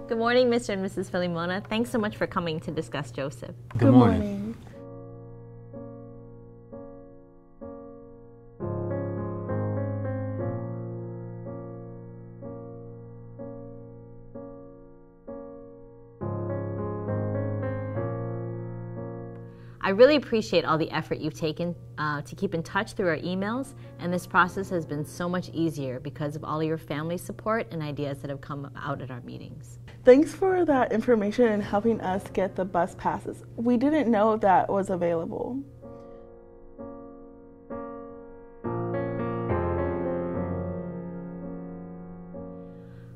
Good morning, Mr. and Mrs. Filimona. Thanks so much for coming to discuss Joseph. Good morning. I really appreciate all the effort you've taken to keep in touch through our emails, and this process has been so much easier because of all your family support and ideas that have come out at our meetings. Thanks for that information and helping us get the bus passes. We didn't know that was available.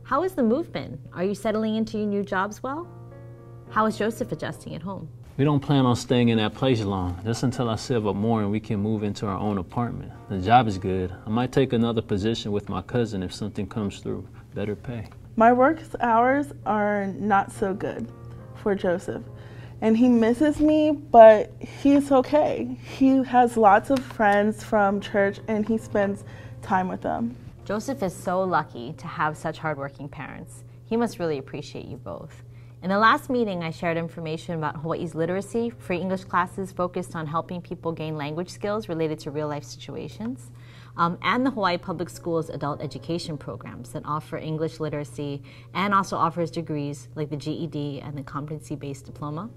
How has the move been? Are you settling into your new jobs well? How is Joseph adjusting at home? We don't plan on staying in that place long, just until I save up more and we can move into our own apartment. The job is good. I might take another position with my cousin if something comes through. Better pay. My work hours are not so good for Joseph, and he misses me, but he's okay. He has lots of friends from church and he spends time with them. Joseph is so lucky to have such hardworking parents. He must really appreciate you both. In the last meeting, I shared information about Hawaii's literacy, free English classes focused on helping people gain language skills related to real-life situations, and the Hawaii Public Schools adult education programs that offer English literacy and also offers degrees like the GED and the competency-based diploma.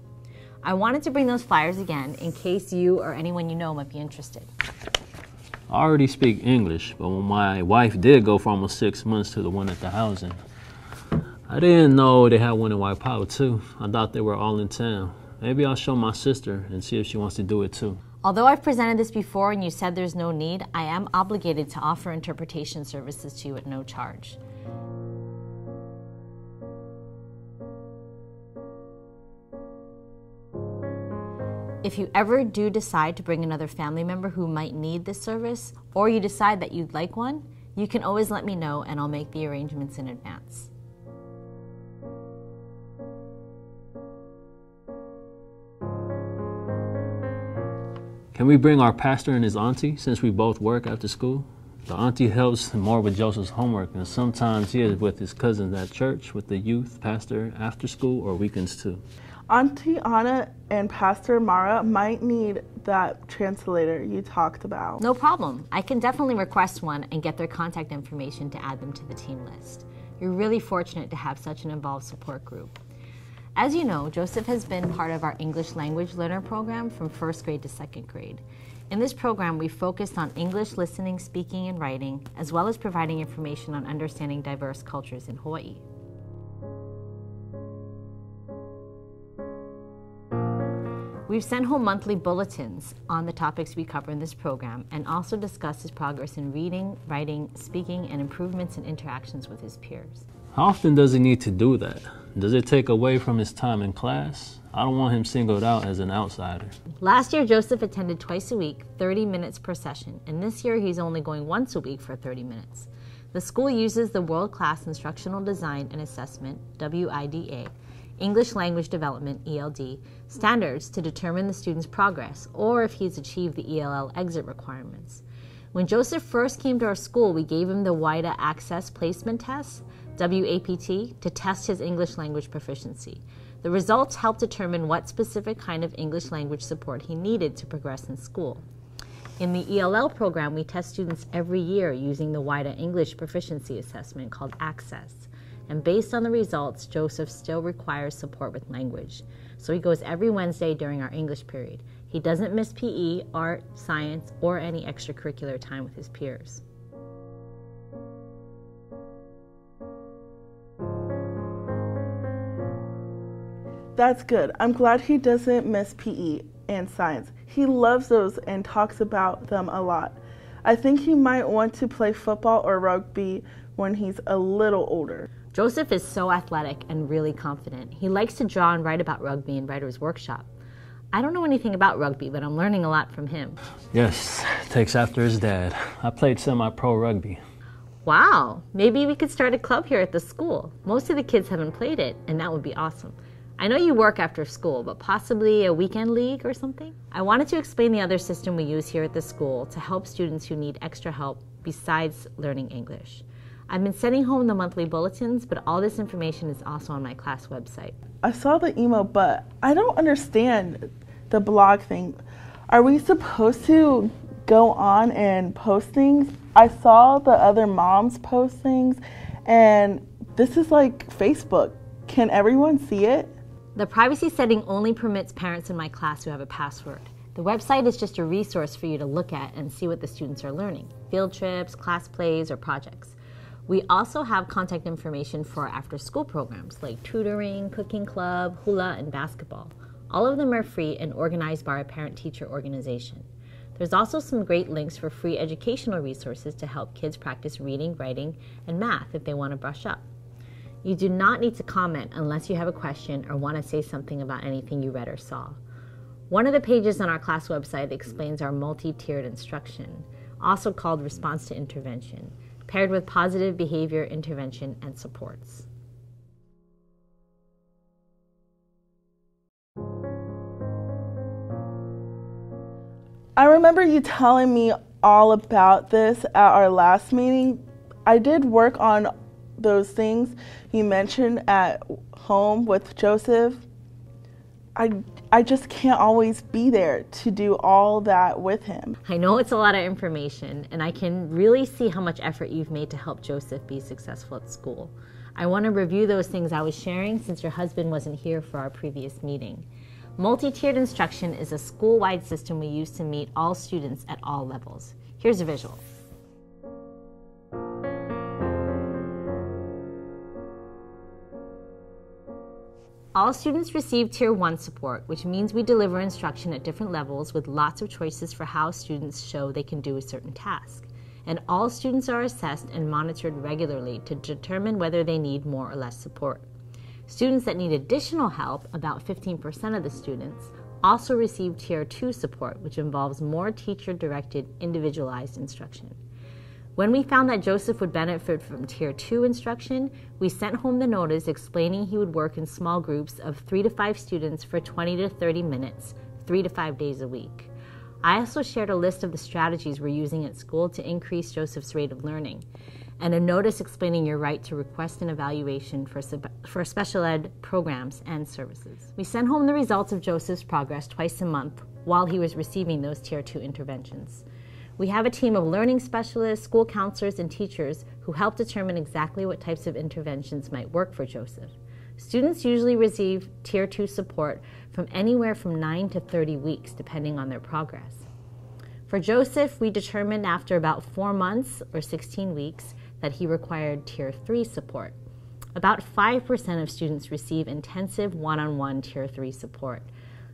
I wanted to bring those flyers again in case you or anyone you know might be interested. I already speak English, but when my wife did go for almost 6 months to the one at the housing, I didn't know they had one in Waipahu too. I thought they were all in town. Maybe I'll show my sister and see if she wants to do it too. Although I've presented this before and you said there's no need, I am obligated to offer interpretation services to you at no charge. If you ever do decide to bring another family member who might need this service, or you decide that you'd like one, you can always let me know and I'll make the arrangements in advance. Can we bring our pastor and his auntie since we both work after school? The auntie helps more with Joseph's homework, and sometimes he is with his cousins at church with the youth pastor after school or weekends too. Auntie Anna and Pastor Mara might need that translator you talked about. No problem. I can definitely request one and get their contact information to add them to the team list. You're really fortunate to have such an involved support group. As you know, Joseph has been part of our English language learner program from 1st grade to 2nd grade. In this program, we focused on English listening, speaking, and writing, as well as providing information on understanding diverse cultures in Hawaii. We've sent home monthly bulletins on the topics we cover in this program and also discussed his progress in reading, writing, speaking, and improvements in interactions with his peers. How often does he need to do that? Does it take away from his time in class? I don't want him singled out as an outsider. Last year, Joseph attended twice a week, 30 minutes per session, and this year he's only going once a week for 30 minutes. The school uses the World-Class Instructional Design and Assessment, WIDA, English Language Development, ELD, standards to determine the student's progress or if he's achieved the ELL exit requirements. When Joseph first came to our school, we gave him the WIDA Access Placement Test, WAPT, to test his English language proficiency. The results helped determine what specific kind of English language support he needed to progress in school. In the ELL program, we test students every year using the WIDA English Proficiency Assessment called Access. And based on the results, Joseph still requires support with language. So he goes every Wednesday during our English period. He doesn't miss PE, art, science, or any extracurricular time with his peers. That's good. I'm glad he doesn't miss PE and science. He loves those and talks about them a lot. I think he might want to play football or rugby when he's a little older. Joseph is so athletic and really confident. He likes to draw and write about rugby in Writer's Workshop. I don't know anything about rugby, but I'm learning a lot from him. Yes, takes after his dad. I played semi-pro rugby. Wow, maybe we could start a club here at the school. Most of the kids haven't played it, and that would be awesome. I know you work after school, but possibly a weekend league or something? I wanted to explain the other system we use here at the school to help students who need extra help besides learning English. I've been sending home the monthly bulletins, but all this information is also on my class website. I saw the email, but I don't understand the blog thing. Are we supposed to go on and post things? I saw the other moms post things, and this is like Facebook. Can everyone see it? The privacy setting only permits parents in my class who have a password. The website is just a resource for you to look at and see what the students are learning, field trips, class plays, or projects. We also have contact information for after-school programs like tutoring, cooking club, hula, and basketball. All of them are free and organized by our parent-teacher organization. There's also some great links for free educational resources to help kids practice reading, writing, and math if they want to brush up. You do not need to comment unless you have a question or want to say something about anything you read or saw. One of the pages on our class website explains our multi-tiered instruction, also called response to intervention, paired with positive behavior intervention and supports. I remember you telling me all about this at our last meeting. I did work on those things you mentioned at home with Joseph. I just can't always be there to do all that with him. I know it's a lot of information, and I can really see how much effort you've made to help Joseph be successful at school. I want to review those things I was sharing since your husband wasn't here for our previous meeting. Multi-tiered instruction is a school-wide system we use to meet all students at all levels. Here's a visual. All students receive Tier 1 support, which means we deliver instruction at different levels with lots of choices for how students show they can do a certain task. And all students are assessed and monitored regularly to determine whether they need more or less support. Students that need additional help, about 15% of the students, also receive Tier 2 support, which involves more teacher-directed, individualized instruction. When we found that Joseph would benefit from Tier 2 instruction, we sent home the notice explaining he would work in small groups of 3 to 5 students for 20 to 30 minutes, 3 to 5 days a week. I also shared a list of the strategies we're using at school to increase Joseph's rate of learning, and a notice explaining your right to request an evaluation for special ed programs and services. We sent home the results of Joseph's progress twice a month while he was receiving those Tier 2 interventions. We have a team of learning specialists, school counselors, and teachers who help determine exactly what types of interventions might work for Joseph. Students usually receive Tier 2 support from anywhere from 9 to 30 weeks, depending on their progress. For Joseph, we determined after about 4 months or 16 weeks that he required Tier 3 support. About 5% of students receive intensive one-on-one Tier 3 support.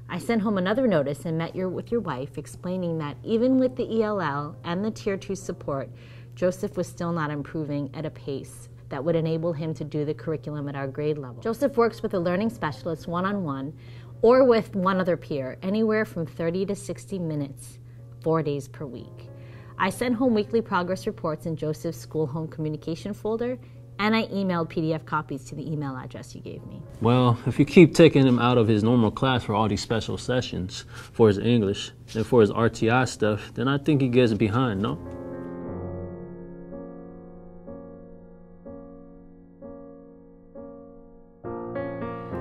I sent home another notice and met with your wife explaining that even with the ELL and the Tier 2 support, Joseph was still not improving at a pace that would enable him to do the curriculum at our grade level. Joseph works with a learning specialist one-on-one or with one other peer, anywhere from 30 to 60 minutes, 4 days per week. I sent home weekly progress reports in Joseph's school-home communication folder, and I emailed PDF copies to the email address you gave me. Well, if you keep taking him out of his normal class for all these special sessions, for his English, and for his RTI stuff, then I think he gets behind, no?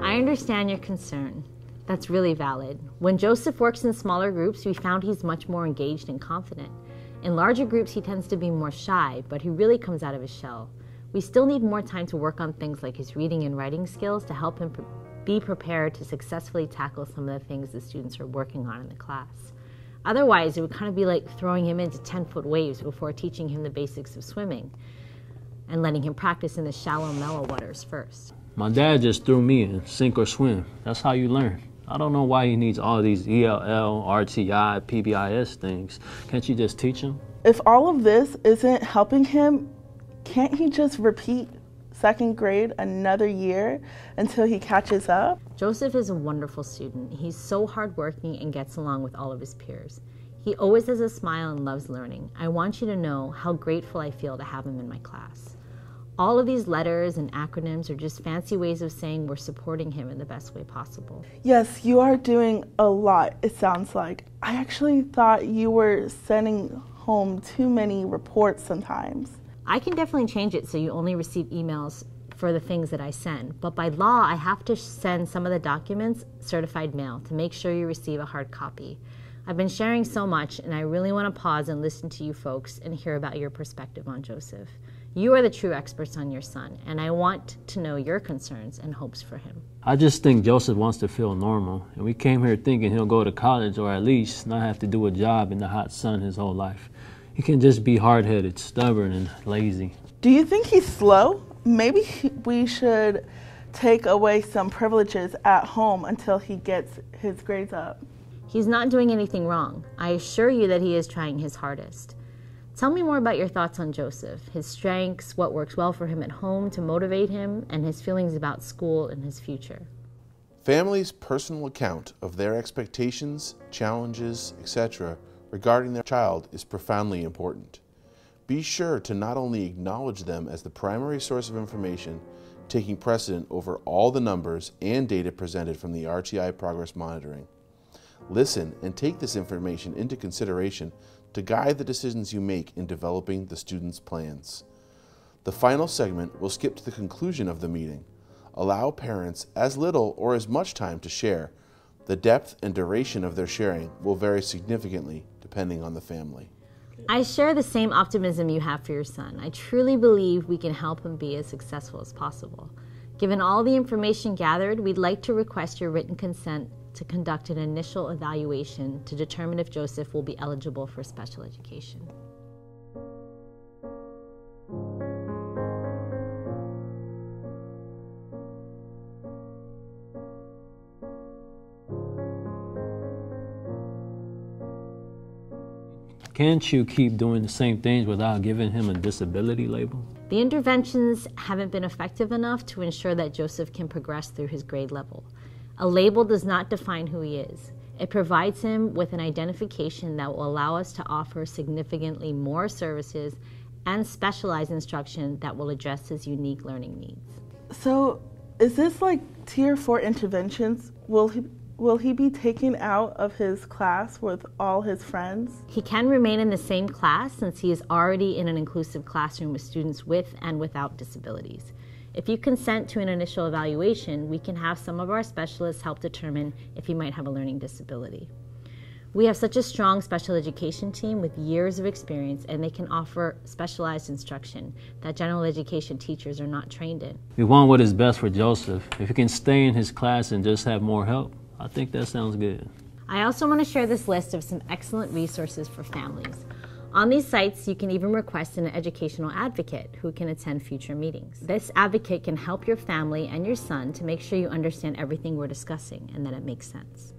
I understand your concern. That's really valid. When Joseph works in smaller groups, we found he's much more engaged and confident. In larger groups, he tends to be more shy, but he really comes out of his shell. We still need more time to work on things like his reading and writing skills to help him be prepared to successfully tackle some of the things the students are working on in the class. Otherwise, it would kind of be like throwing him into 10-foot waves before teaching him the basics of swimming and letting him practice in the shallow, mellow waters first. My dad just threw me in, sink or swim. That's how you learn. I don't know why he needs all these ELL, RTI, PBIS things. Can't you just teach him? If all of this isn't helping him, can't he just repeat second grade another year until he catches up? Joseph is a wonderful student. He's so hardworking and gets along with all of his peers. He always has a smile and loves learning. I want you to know how grateful I feel to have him in my class. All of these letters and acronyms are just fancy ways of saying we're supporting him in the best way possible. Yes, you are doing a lot, it sounds like. I actually thought you were sending home too many reports sometimes. I can definitely change it so you only receive emails for the things that I send, but by law, I have to send some of the documents certified mail to make sure you receive a hard copy. I've been sharing so much, and I really want to pause and listen to you folks and hear about your perspective on Joseph. You are the true experts on your son, and I want to know your concerns and hopes for him. I just think Joseph wants to feel normal, and we came here thinking he'll go to college or at least not have to do a job in the hot sun his whole life. He can just be hard-headed, stubborn, and lazy. Do you think he's slow? Maybe we should take away some privileges at home until he gets his grades up. He's not doing anything wrong. I assure you that he is trying his hardest. Tell me more about your thoughts on Joseph, his strengths, what works well for him at home to motivate him, and his feelings about school and his future. Families' personal account of their expectations, challenges, etc. regarding their child is profoundly important. Be sure to not only acknowledge them as the primary source of information, taking precedent over all the numbers and data presented from the RTI progress monitoring. Listen and take this information into consideration to guide the decisions you make in developing the student's plans. The final segment will skip to the conclusion of the meeting. Allow parents as little or as much time to share. The depth and duration of their sharing will vary significantly depending on the family. I share the same optimism you have for your son. I truly believe we can help him be as successful as possible. Given all the information gathered, we'd like to request your written consent to conduct an initial evaluation to determine if Joseph will be eligible for special education. Can't you keep doing the same things without giving him a disability label? The interventions haven't been effective enough to ensure that Joseph can progress through his grade level. A label does not define who he is. It provides him with an identification that will allow us to offer significantly more services and specialized instruction that will address his unique learning needs. So, is this like Tier 4 interventions? Will he be taken out of his class with all his friends? He can remain in the same class since he is already in an inclusive classroom with students with and without disabilities. If you consent to an initial evaluation, we can have some of our specialists help determine if he might have a learning disability. We have such a strong special education team with years of experience, and they can offer specialized instruction that general education teachers are not trained in. We want what is best for Joseph. If he can stay in his class and just have more help, I think that sounds good. I also want to share this list of some excellent resources for families. On these sites, you can even request an educational advocate who can attend future meetings. This advocate can help your family and your son to make sure you understand everything we're discussing and that it makes sense.